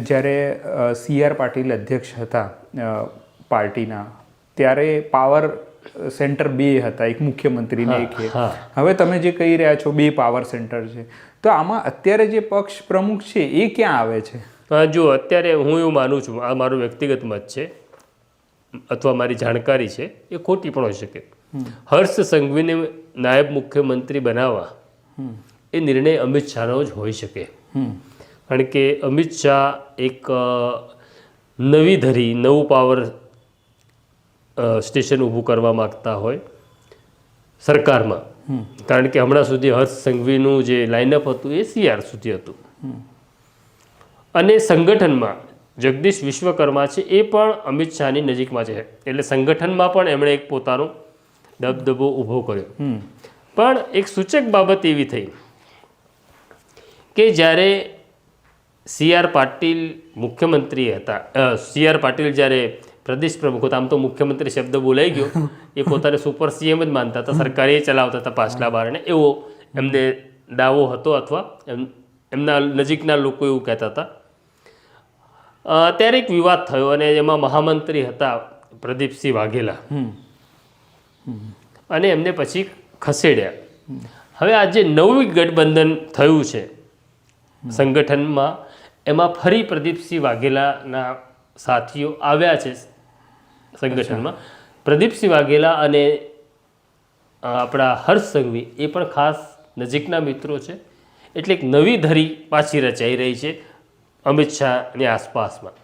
જ્યારે CR પાટીલ અધ્યક્ષ હતા પાર્ટીના, ત્યારે પાવર સેન્ટર 2 હતા, એક મુખ્યમંત્રી ને એક. હવે તમે જે કહી રહ્યા છો 2 પાવર સેન્ટર છે, તો આમાં અત્યારે જે પક્ષ પ્રમુખ છે એ ક્યાં આવે છે? જો અત્યારે હું એવું માનું છું, આ મારો વ્યક્તિગત મત છે અથવા મારી જાણકારી છે, એ ખોટી પણ હોઈ શકે. હર્ષ સંઘવીને નાયબ મુખ્યમંત્રી બનાવવા એ નિર્ણય અમિત શાહનો જ હોઈ શકે. કારણ કે અમિત શાહ એક નવી ધરી, નવું પાવર સ્ટેશન ઊભું કરવા માગતા હોય સરકારમાં. કારણ કે હમણાં સુધી હર્ષ સંઘવીનું જે લાઇનઅપ હતું એ CR સુધી હતું. અને સંગઠનમાં જગદીશ વિશ્વકર્મા છે એ પણ અમિત શાહની નજીકમાં છે, એટલે સંગઠનમાં પણ એમણે એક પોતાનો દબદબો ઊભો કર્યો. પણ એક સૂચક બાબત એવી થઈ કે જ્યારે CR પાટીલ મુખ્યમંત્રી હતા, CR પાટીલ જ્યારે પ્રદેશ પ્રમુખ હતા, આમ તો મુખ્યમંત્રી શબ્દ બોલાઈ ગયો, એ પોતાને સુપર CM જ માનતા હતા, સરકારે ચલાવતા હતા પાછલા બારણે, એવો એમને દાવો હતો, અથવા એમના નજીકના લોકો એવું કહેતા હતા. ત્યારે એક વિવાદ થયો અને એમાં મહામંત્રી હતા પ્રદીપસિંહ વાઘેલા, અને એમને પછી ખસેડ્યા. હવે આ જે નવું ગઠબંધન થયું છે સંગઠનમાં, એમાં ફરી પ્રદીપસિંહ વાઘેલાના સાથીઓ આવ્યા છે સંગઠનમાં. પ્રદીપસિંહ વાઘેલા અને આપણા હર્ષ સંઘવી એ પણ ખાસ નજીકના મિત્રો છે, એટલે એક નવી ધરી પાછી રચાઈ રહી છે અમિત શાહની આસપાસમાં.